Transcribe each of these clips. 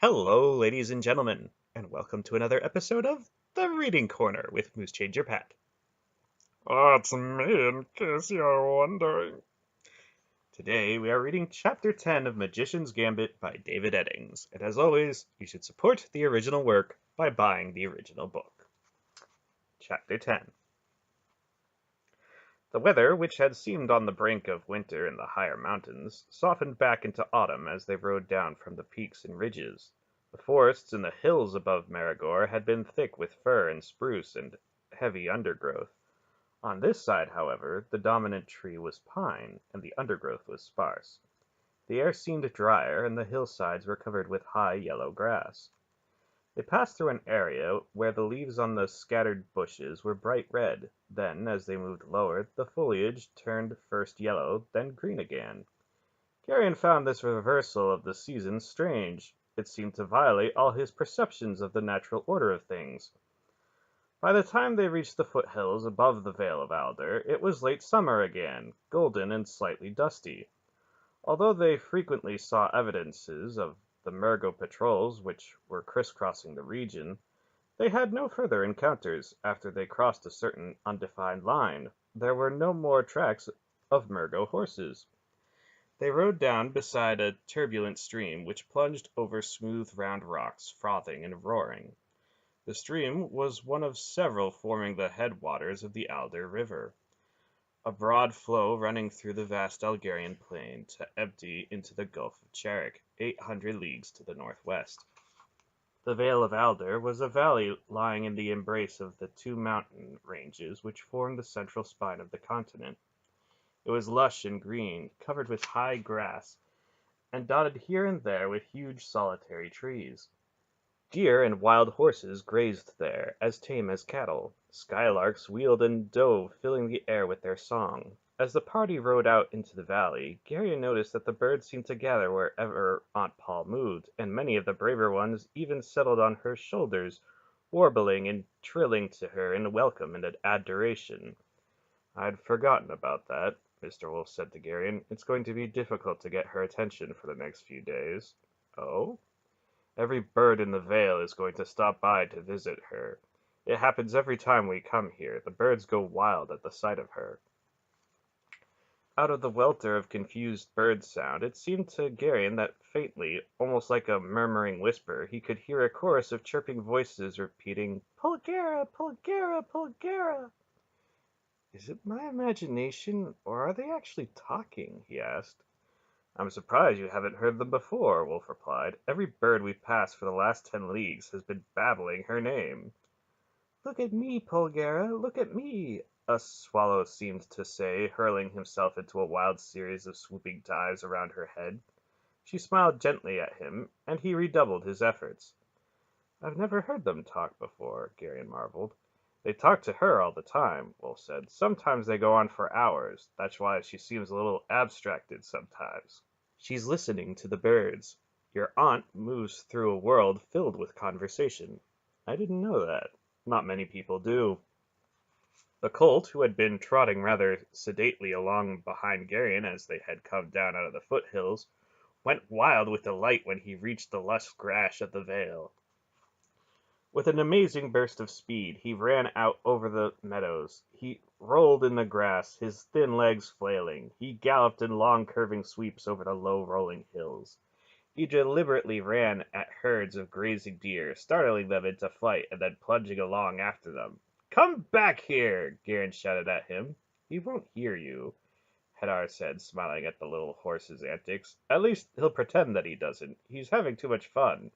Hello, ladies and gentlemen, and welcome to another episode of The Reading Corner with MooseChangerPat. Oh, it's me, in case you're wondering. Today we are reading Chapter 10 of Magician's Gambit by David Eddings, and as always, you should support the original work by buying the original book. Chapter 10. The weather, which had seemed on the brink of winter in the higher mountains, softened back into autumn as they rode down from the peaks and ridges. The forests in the hills above Marigor had been thick with fir and spruce and heavy undergrowth. On this side, however, the dominant tree was pine, and the undergrowth was sparse. The air seemed drier, and the hillsides were covered with high yellow grass. They passed through an area where the leaves on the scattered bushes were bright red. Then, as they moved lower, the foliage turned first yellow, then green again. Garion found this reversal of the seasons strange. It seemed to violate all his perceptions of the natural order of things. By the time they reached the foothills above the Vale of Aldur, it was late summer again, golden and slightly dusty. Although they frequently saw evidences of the Murgo patrols which were crisscrossing the region, they had no further encounters. After they crossed a certain undefined line, there were no more tracks of Murgo horses. They rode down beside a turbulent stream which plunged over smooth round rocks, frothing and roaring. The stream was one of several forming the headwaters of the Aldur River, a broad flow running through the vast Algarian plain to empty into the Gulf of Charik, 800 leagues to the northwest. The Vale of Aldur was a valley lying in the embrace of the two mountain ranges which formed the central spine of the continent. It was lush and green, covered with high grass, and dotted here and there with huge solitary trees. Deer and wild horses grazed there, as tame as cattle. Skylarks wheeled and dove, filling the air with their song. As the party rode out into the valley, Gary noticed that the birds seemed to gather wherever Aunt Poll moved, and many of the braver ones even settled on her shoulders, warbling and trilling to her in welcome and adoration. "I'd forgotten about that," Mr. Wolf said to Geryon. "It's going to be difficult to get her attention for the next few days." "Oh?" "Every bird in the vale is going to stop by to visit her. It happens every time we come here. The birds go wild at the sight of her." Out of the welter of confused bird sound, it seemed to Geryon that faintly, almost like a murmuring whisper, he could hear a chorus of chirping voices repeating, "Polgara, Polgara, Polgara." "Is it my imagination, or are they actually talking?" he asked. "I'm surprised you haven't heard them before," Wolf replied. "Every bird we've passed for the last 10 leagues has been babbling her name." "Look at me, Polgara, look at me," a swallow seemed to say, hurling himself into a wild series of swooping dives around her head. She smiled gently at him, and he redoubled his efforts. "I've never heard them talk before," Geryon marveled. "They talk to her all the time," Wolf said. "Sometimes they go on for hours. That's why she seems a little abstracted sometimes. She's listening to the birds. Your aunt moves through a world filled with conversation." "I didn't know that. Not many people do." The colt, who had been trotting rather sedately along behind Geryon as they had come down out of the foothills, went wild with delight when he reached the lush grass of the vale. With an amazing burst of speed, he ran out over the meadows. He rolled in the grass, his thin legs flailing. He galloped in long curving sweeps over the low rolling hills. He deliberately ran at herds of grazing deer, startling them into flight and then plunging along after them. "Come back here!" Garen shouted at him. "He won't hear you," Hadar said, smiling at the little horse's antics. "At least he'll pretend that he doesn't. He's having too much fun."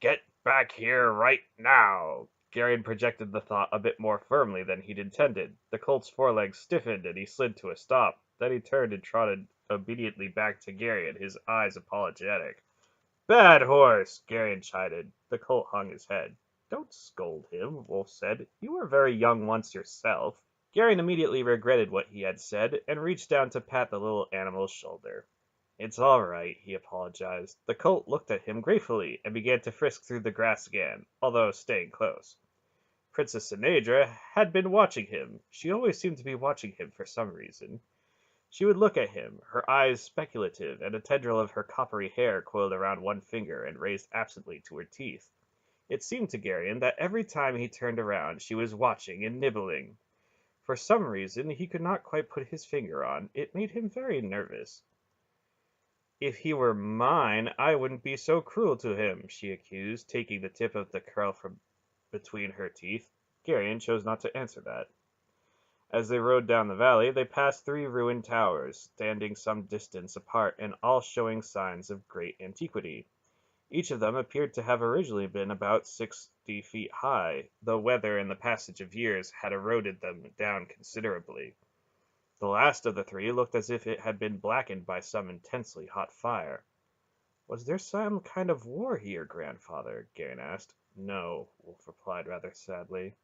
"Get back here right now!" Garion projected the thought a bit more firmly than he'd intended. The colt's forelegs stiffened and he slid to a stop. Then he turned and trotted obediently back to Garion, his eyes apologetic. "Bad horse!" Garion chided. The colt hung his head. "Don't scold him," Wolf said. "You were very young once yourself." Garion immediately regretted what he had said and reached down to pat the little animal's shoulder. "It's all right," he apologized. The colt looked at him gratefully and began to frisk through the grass again, although staying close. Princess Sinedra had been watching him. She always seemed to be watching him for some reason. She would look at him, her eyes speculative, and a tendril of her coppery hair coiled around one finger and raised absently to her teeth. It seemed to Geryon that every time he turned around she was watching and nibbling. For some reason he could not quite put his finger on, it made him very nervous. "If he were mine, I wouldn't be so cruel to him," she accused, taking the tip of the curl from between her teeth. Geryon chose not to answer that. As they rode down the valley, they passed 3 ruined towers, standing some distance apart and all showing signs of great antiquity. Each of them appeared to have originally been about 60 feet high, though weather and the passage of years had eroded them down considerably. The last of the 3 looked as if it had been blackened by some intensely hot fire. "Was there some kind of war here, grandfather?" Geryon asked. "No," Wolf replied rather sadly.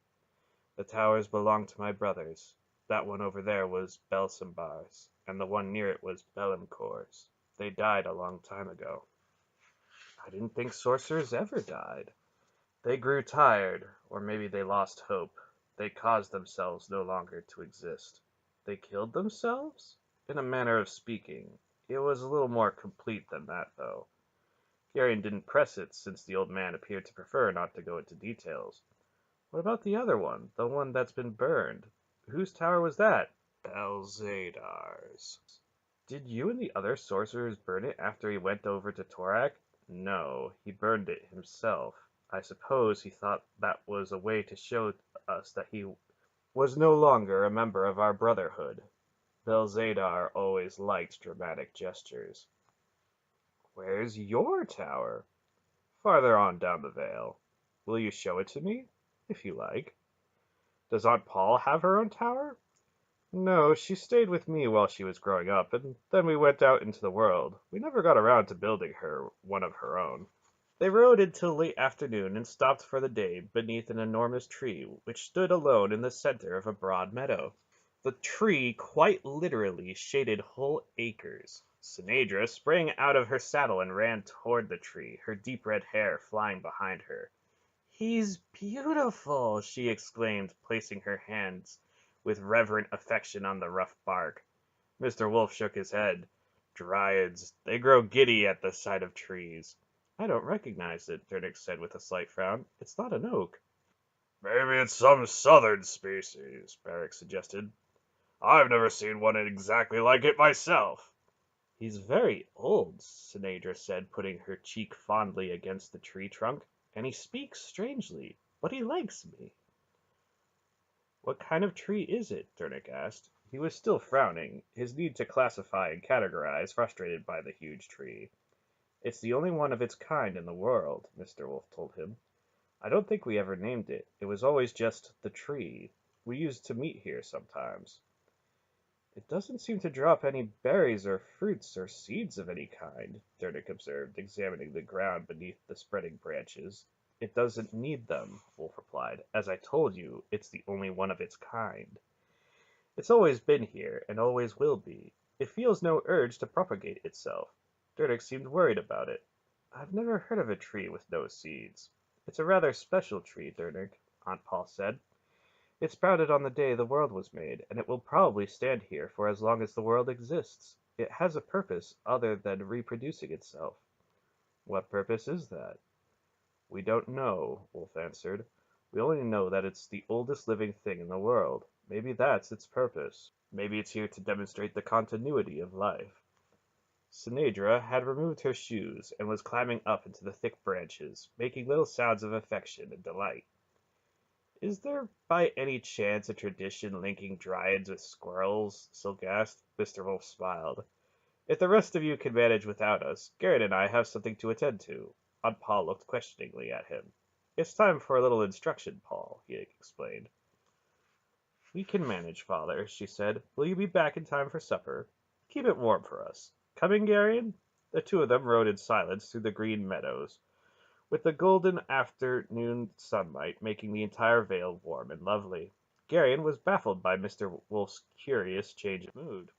"The towers belonged to my brothers. That one over there was Belsambar's, and the one near it was Belemcor's. They died a long time ago." "I didn't think sorcerers ever died." "They grew tired, or maybe they lost hope. They caused themselves no longer to exist." "They killed themselves?" "In a manner of speaking. It was a little more complete than that, though." Geryon didn't press it, since the old man appeared to prefer not to go into details. "What about the other one, the one that's been burned? Whose tower was that?" "Belzadar's." "Did you and the other sorcerers burn it after he went over to Torak?" "No, he burned it himself. I suppose he thought that was a way to show us that he was no longer a member of our brotherhood. Belzadar always liked dramatic gestures." "Where's your tower?" "Farther on down the vale." "Will you show it to me?" "If you like." "Does Aunt Paul have her own tower?" "No, she stayed with me while she was growing up, and then we went out into the world. We never got around to building her one of her own." They rode until late afternoon and stopped for the day beneath an enormous tree which stood alone in the center of a broad meadow. The tree quite literally shaded whole acres. Sinadra sprang out of her saddle and ran toward the tree, her deep red hair flying behind her. "He's beautiful!" she exclaimed, placing her hands with reverent affection on the rough bark. Mr. Wolf shook his head. "Dryads, they grow giddy at the sight of trees." "I don't recognize it," Durnick said with a slight frown. "It's not an oak." Maybe it's some southern species, Barrick suggested. I've never seen one exactly like it myself. "He's very old," Sinadra said, putting her cheek fondly against the tree trunk, "and he speaks strangely, but he likes me." "What kind of tree is it?" Durnick asked. He was still frowning, his need to classify and categorize frustrated by the huge tree. "It's the only one of its kind in the world," Mr. Wolf told him. "I don't think we ever named it. It was always just the tree. We used to meet here sometimes." "It doesn't seem to drop any berries or fruits or seeds of any kind," Durnick observed, examining the ground beneath the spreading branches. "It doesn't need them," Wolf replied. "As I told you, it's the only one of its kind. It's always been here, and always will be. It feels no urge to propagate itself." Durnick seemed worried about it. "I've never heard of a tree with no seeds." "It's a rather special tree, Durnick," Aunt Paul said. "It sprouted on the day the world was made, and it will probably stand here for as long as the world exists. It has a purpose other than reproducing itself." "What purpose is that?" "We don't know," Wolf answered. "We only know that it's the oldest living thing in the world. Maybe that's its purpose. Maybe it's here to demonstrate the continuity of life." Sinadra had removed her shoes, and was climbing up into the thick branches, making little sounds of affection and delight. "Is there by any chance a tradition linking dryads with squirrels?" Silk asked. Mr. Wolf smiled. "If the rest of you can manage without us, Garrett and I have something to attend to." Aunt Paul looked questioningly at him. "It's time for a little instruction, Paul," he explained. "We can manage, Father," she said. "Will you be back in time for supper? Keep it warm for us. Coming, Geryon?" The two of them rode in silence through the green meadows, with the golden afternoon sunlight making the entire vale warm and lovely. Geryon was baffled by Mr. Wolf's curious change of mood.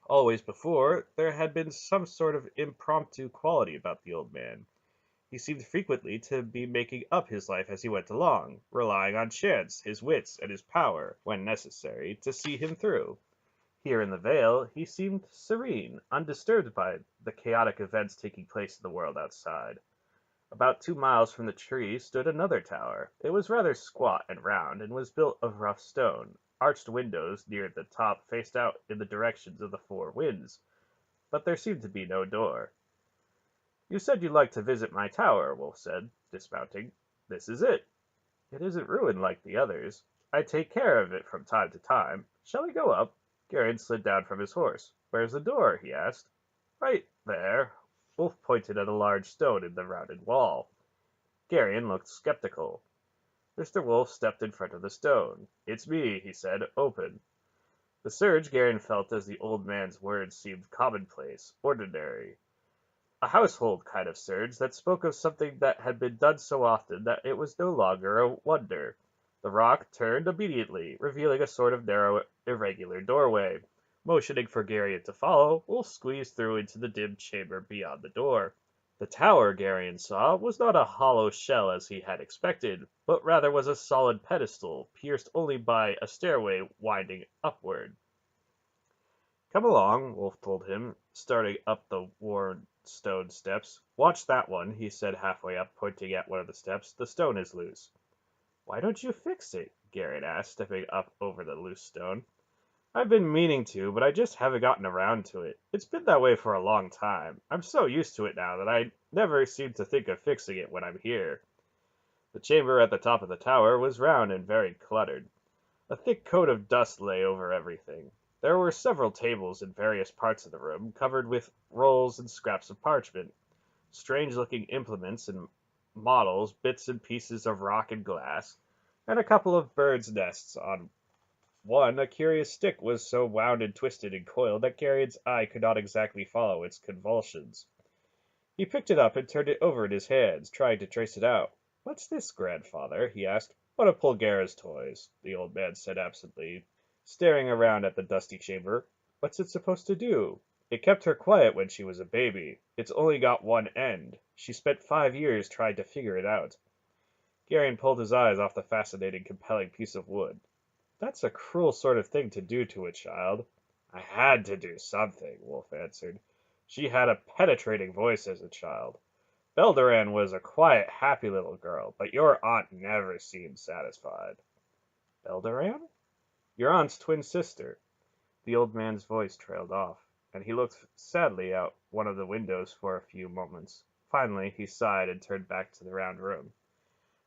Always before, there had been some sort of impromptu quality about the old man. He seemed frequently to be making up his life as he went along, relying on chance, his wits, and his power, when necessary, to see him through. Here in the Vale, he seemed serene, undisturbed by the chaotic events taking place in the world outside. About 2 miles from the tree stood another tower. It was rather squat and round, and was built of rough stone. Arched windows near the top faced out in the directions of the four winds, but there seemed to be no door. "You said you'd like to visit my tower," Wolf said, dismounting. "This is it. It isn't ruined like the others. I take care of it from time to time. Shall we go up?" Garion slid down from his horse. "Where's the door?" he asked. "Right there." Wolf pointed at a large stone in the rounded wall. Garion looked skeptical. Mr. Wolf stepped in front of the stone. "It's me," he said. "Open." The surge Garion felt as the old man's words seemed commonplace, ordinary. A household kind of surge that spoke of something that had been done so often that it was no longer a wonder. The rock turned immediately, revealing a sort of narrow, irregular doorway. Motioning for Garion to follow, Wolf squeezed through into the dim chamber beyond the door. The tower, Garion saw, was not a hollow shell as he had expected, but rather was a solid pedestal, pierced only by a stairway winding upward. "Come along," Wolf told him, starting up the worn stone steps. "Watch that one," he said halfway up, pointing at one of the steps. "The stone is loose." "Why don't you fix it?" Garion asked, stepping up over the loose stone. "I've been meaning to, but I just haven't gotten around to it. It's been that way for a long time. I'm so used to it now that I never seem to think of fixing it when I'm here." The chamber at the top of the tower was round and very cluttered. A thick coat of dust lay over everything. There were several tables in various parts of the room, covered with rolls and scraps of parchment, strange-looking implements and models, bits and pieces of rock and glass, and a couple of birds' nests. On one, a curious stick was so wound and twisted and coiled that Garion's eye could not exactly follow its convulsions. He picked it up and turned it over in his hands, trying to trace it out. "What's this, grandfather?" he asked. "One of Polgara's toys," the old man said absently, staring around at the dusty chamber. "What's it supposed to do?" "It kept her quiet when she was a baby. It's only got one end. She spent 5 years trying to figure it out." Garion pulled his eyes off the fascinating, compelling piece of wood. "That's a cruel sort of thing to do to a child." "I had to do something," Wolf answered. "She had a penetrating voice as a child. Belgarath was a quiet, happy little girl, but your aunt never seemed satisfied." "Belgarath?" "Your aunt's twin sister." The old man's voice trailed off, and he looked sadly out one of the windows for a few moments. Finally he sighed and turned back to the round room.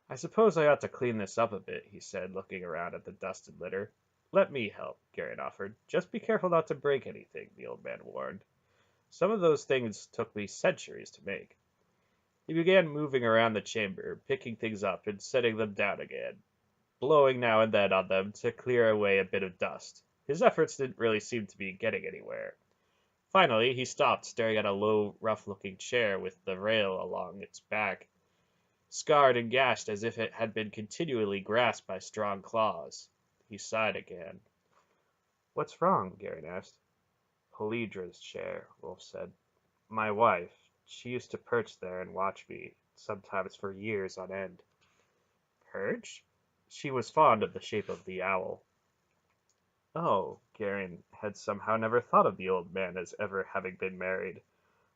"I suppose I ought to clean this up a bit," he said, looking around at the dust and litter. "Let me help," Garion offered. "Just be careful not to break anything," the old man warned. "Some of those things took me centuries to make." He began moving around the chamber, picking things up and setting them down again, blowing now and then on them to clear away a bit of dust. His efforts didn't really seem to be getting anywhere. Finally he stopped, staring at a low, rough-looking chair with the rail along its back, scarred and gashed as if it had been continually grasped by strong claws. He sighed again. "What's wrong?" Garen asked. "Polidra's chair," Wolf said. "My wife. She used to perch there and watch me, sometimes for years on end." "Perch?" "She was fond of the shape of the owl." Oh, Garen had somehow never thought of the old man as ever having been married,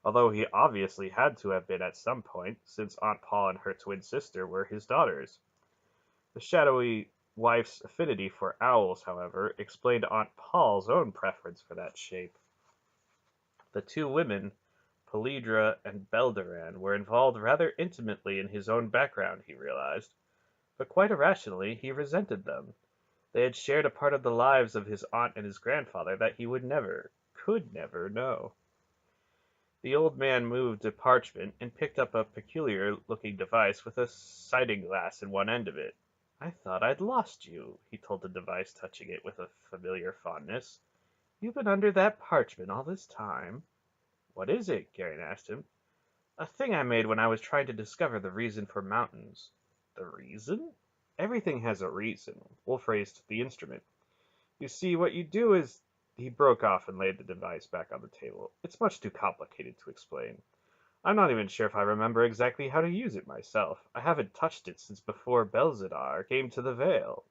although he obviously had to have been at some point, since Aunt Paul and her twin sister were his daughters. The shadowy wife's affinity for owls, however, explained Aunt Paul's own preference for that shape. The two women, Polydra and Belgarath, were involved rather intimately in his own background, he realized, but quite irrationally he resented them. They had shared a part of the lives of his aunt and his grandfather that he would never, could never know. The old man moved a parchment and picked up a peculiar-looking device with a sighting glass in one end of it. "I thought I'd lost you," he told the device, touching it with a familiar fondness. "You've been under that parchment all this time." "What is it?" Garen asked him. "A thing I made when I was trying to discover the reason for mountains." "The reason?" "Everything has a reason." Wolf raised the instrument. "You see, what you do is—" He broke off and laid the device back on the table. "It's much too complicated to explain. I'm not even sure if I remember exactly how to use it myself. I haven't touched it since before Belzadar came to the Vale."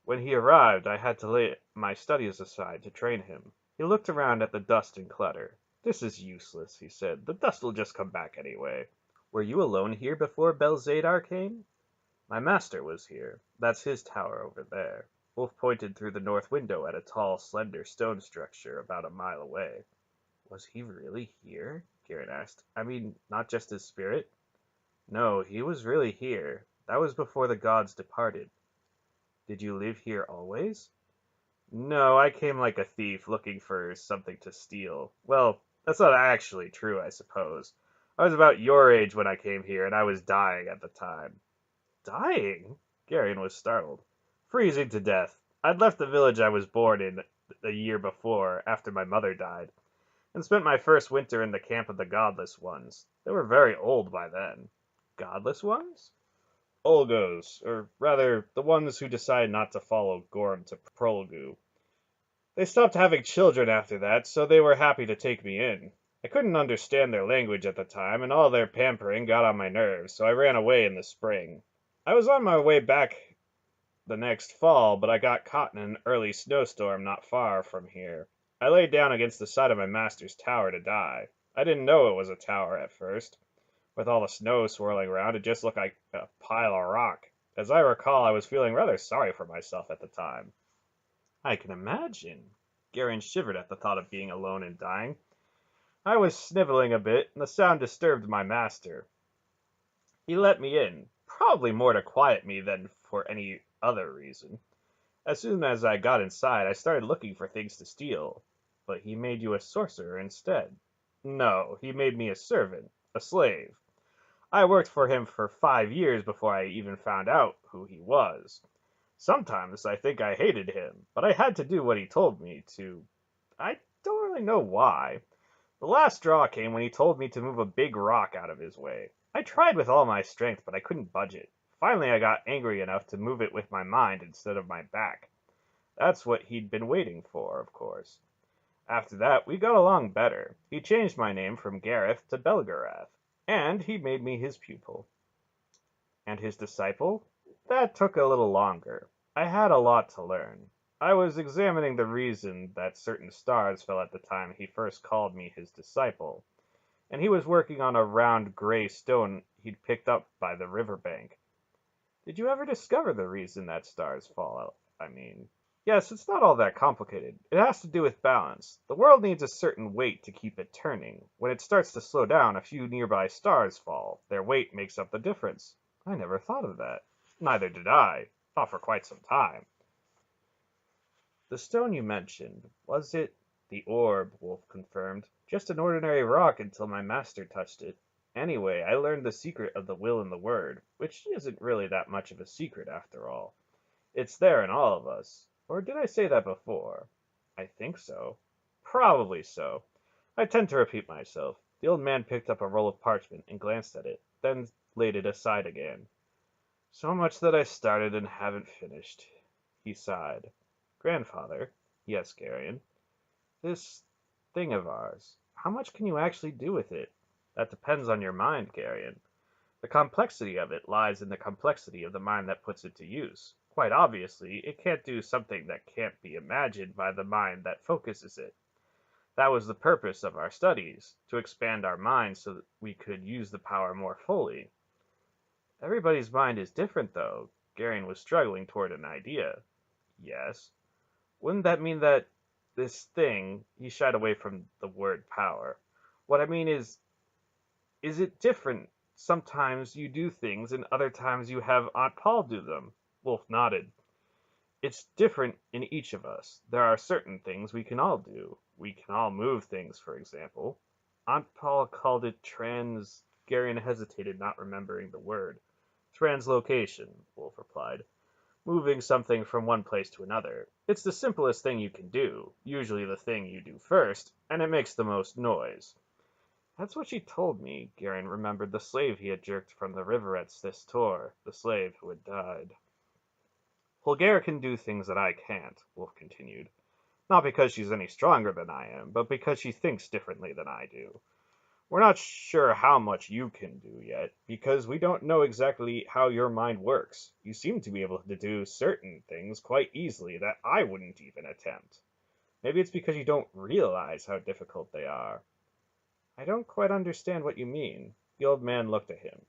When he arrived, I had to lay my studies aside to train him. He looked around at the dust and clutter. "This is useless," he said. "The dust will just come back anyway." "Were you alone here before Belzadar came?" "My master was here. That's his tower over there." Wolf pointed through the north window at a tall, slender stone structure about a mile away. "Was he really here?" Garen asked. "I mean, not just his spirit?" "No, he was really here. That was before the gods departed." "Did you live here always?" "No, I came like a thief, looking for something to steal. Well, that's not actually true, I suppose. I was about your age when I came here, and I was dying at the time." "Dying?" Garion was startled. "Freezing to death. I'd left the village I was born in a year before, after my mother died, and spent my first winter in the camp of the Godless Ones. They were very old by then." "Godless Ones?" "Olgos, or rather, the ones who decided not to follow Gorm to Prolgu. They stopped having children after that, so they were happy to take me in. I couldn't understand their language at the time, and all their pampering got on my nerves, so I ran away in the spring. I was on my way back the next fall, but I got caught in an early snowstorm not far from here. I lay down against the side of my master's tower to die. I didn't know it was a tower at first. With all the snow swirling around, it just looked like a pile of rock. As I recall, I was feeling rather sorry for myself at the time." "I can imagine." Garen shivered at the thought of being alone and dying. "I was sniveling a bit, and the sound disturbed my master. He let me in, probably more to quiet me than for any other reason. As soon as I got inside, I started looking for things to steal." "But he made you a sorcerer instead." "No, he made me a servant, a slave. I worked for him for 5 years before I even found out who he was. Sometimes I think I hated him, but I had to do what he told me to. I don't really know why. The last straw came when he told me to move a big rock out of his way. I tried with all my strength, but I couldn't budge it. Finally, I got angry enough to move it with my mind instead of my back. That's what he'd been waiting for, of course. After that, we got along better. He changed my name from Gareth to Belgarath, and he made me his pupil." "And his disciple?" "That took a little longer. I had a lot to learn. I was examining the reason that certain stars fell at the time he first called me his disciple, and he was working on a round gray stone he'd picked up by the river bank." "Did you ever discover the reason that stars fall, I mean?" "Yes, it's not all that complicated. It has to do with balance. The world needs a certain weight to keep it turning. When it starts to slow down, a few nearby stars fall. Their weight makes up the difference." "I never thought of that." "Neither did I. Not for quite some time." "The stone you mentioned, was it—" "The orb," Wolf confirmed. "Just an ordinary rock until my master touched it. Anyway, I learned the secret of the will and the word, which isn't really that much of a secret after all. It's there in all of us. Or did I say that before?" "I think so." "Probably so. I tend to repeat myself." The old man picked up a roll of parchment and glanced at it, then laid it aside again. "So much that I started and haven't finished." He sighed. "Grandfather." "Yes, Garion." "This thing of ours, how much can you actually do with it?" "That depends on your mind, Garion. The complexity of it lies in the complexity of the mind that puts it to use. Quite obviously, it can't do something that can't be imagined by the mind that focuses it. That was the purpose of our studies, to expand our minds so that we could use the power more fully." "Everybody's mind is different, though." Garion was struggling toward an idea. "Yes." "Wouldn't that mean that this thing—" he shied away from the word power. "What I mean is it different? Sometimes you do things, and other times you have Aunt Paul do them." Wolf nodded. "It's different in each of us. There are certain things we can all do. We can all move things, for example." Aunt Paul called it trans— Garion hesitated, not remembering the word. "Translocation," Wolf replied. "Moving something from one place to another. It's the simplest thing you can do, usually the thing you do first, and it makes the most noise." "That's what she told me." Garen remembered the slave he had jerked from the river at Sistor, the slave who had died. "Polgara can do things that I can't," Wolf continued. "Not because she's any stronger than I am, but because she thinks differently than I do. We're not sure how much you can do yet, because we don't know exactly how your mind works. You seem to be able to do certain things quite easily that I wouldn't even attempt. Maybe it's because you don't realize how difficult they are. I don't quite understand what you mean. The old man looked at him.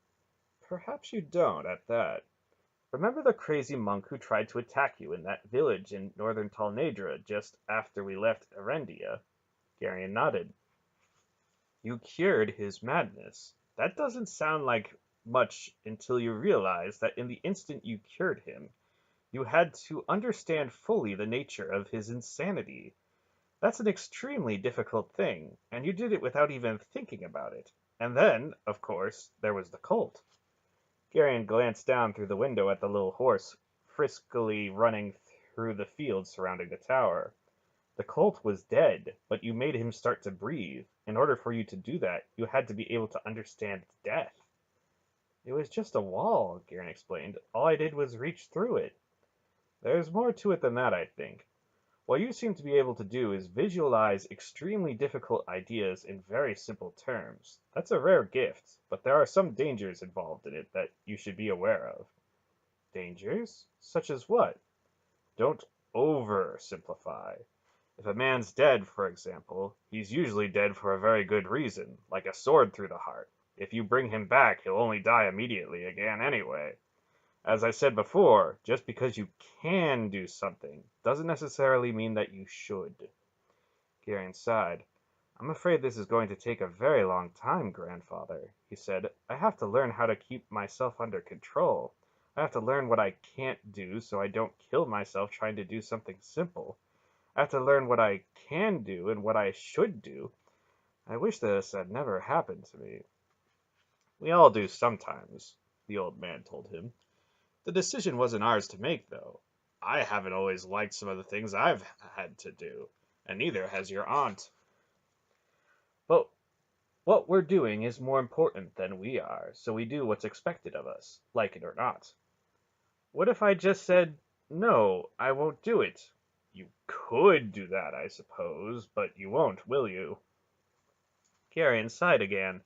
Perhaps you don't, at that. Remember the crazy monk who tried to attack you in that village in northern Talnadra just after we left Erendia? Garion nodded. You cured his madness. That doesn't sound like much until you realize that in the instant you cured him, you had to understand fully the nature of his insanity. That's an extremely difficult thing, and you did it without even thinking about it. And then, of course, there was the cult. Garion glanced down through the window at the little horse friskily running through the fields surrounding the tower. The colt was dead, but you made him start to breathe. In order for you to do that, you had to be able to understand death. It was just a wall, Garen explained. All I did was reach through it. There's more to it than that, I think. What you seem to be able to do is visualize extremely difficult ideas in very simple terms. That's a rare gift, but there are some dangers involved in it that you should be aware of. Dangers? Such as what? Don't oversimplify. If a man's dead, for example, he's usually dead for a very good reason, like a sword through the heart. If you bring him back, he'll only die immediately again anyway. As I said before, just because you can do something doesn't necessarily mean that you should. Garion sighed. I'm afraid this is going to take a very long time, grandfather, he said. I have to learn how to keep myself under control. I have to learn what I can't do so I don't kill myself trying to do something simple. I have to learn what I can do and what I should do. I wish this had never happened to me. We all do sometimes, the old man told him. The decision wasn't ours to make, though. I haven't always liked some of the things I've had to do, and neither has your aunt. But what we're doing is more important than we are, so we do what's expected of us, like it or not. What if I just said, no, I won't do it? You could do that, I suppose, but you won't, will you? Garion sighed again.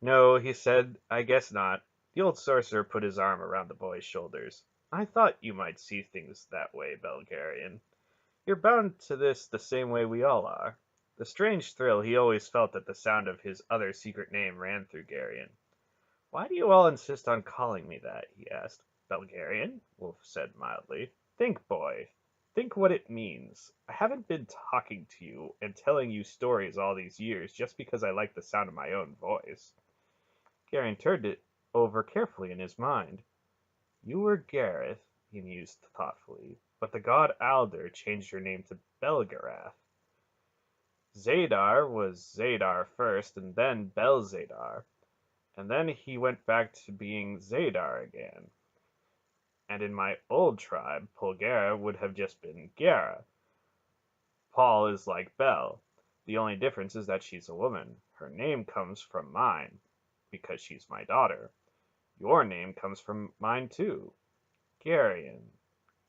No, he said, I guess not. The old sorcerer put his arm around the boy's shoulders. I thought you might see things that way, Belgarian. You're bound to this the same way we all are. The strange thrill he always felt at the sound of his other secret name ran through Garion. Why do you all insist on calling me that? He asked. Belgarian, Wolf said mildly. Think, boy. Think what it means. I haven't been talking to you and telling you stories all these years just because I like the sound of my own voice. Garion turned it over carefully in his mind. You were Gareth, he mused thoughtfully, but the god Aldur changed your name to Belgarath. Zadar was Zadar first and then Belzadar, and then he went back to being Zadar again. And in my old tribe, Polgara would have just been Gara. Paul is like Bel. The only difference is that she's a woman. Her name comes from mine, because she's my daughter. Your name comes from mine too. Garion.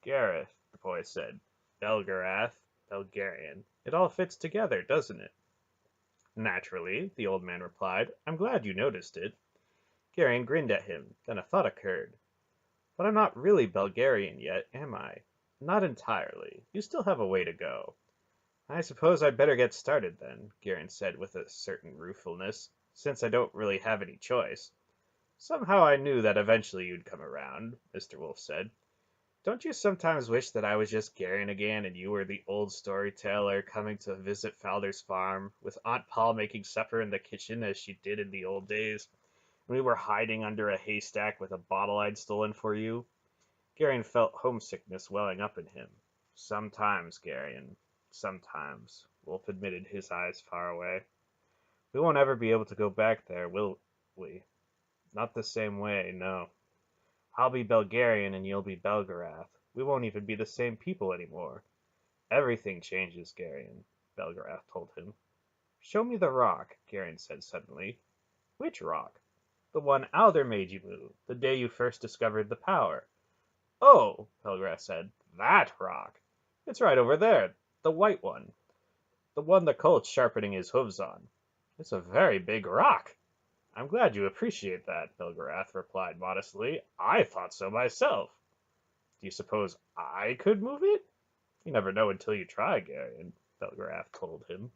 Gareth, the boy said. Belgarath. Belgarian. It all fits together, doesn't it? Naturally, the old man replied. I'm glad you noticed it. Garion grinned at him. Then a thought occurred. But I'm not really Belgarian yet, am I? Not entirely. You still have a way to go. I suppose I'd better get started then, Garion said with a certain ruefulness, since I don't really have any choice. Somehow I knew that eventually you'd come around, Mr. Wolf said. Don't you sometimes wish that I was just Garion again and you were the old storyteller coming to visit Faldur's farm, with Aunt Poll making supper in the kitchen as she did in the old days? We were hiding under a haystack with a bottle I'd stolen for you. Garion felt homesickness welling up in him. Sometimes, Garion, sometimes, Wolf admitted, his eyes far away. We won't ever be able to go back there, will we? Not the same way, no. I'll be Belgarian and you'll be Belgarath. We won't even be the same people anymore. Everything changes, Garion, Belgarath told him. Show me the rock, Garion said suddenly. Which rock? The one Aldur made you move, the day you first discovered the power. Oh, Belgarath said, that rock. It's right over there, the white one. The one the colt's sharpening his hooves on. It's a very big rock. I'm glad you appreciate that, Belgarath replied modestly. I thought so myself. Do you suppose I could move it? You never know until you try, Garion, Belgarath told him.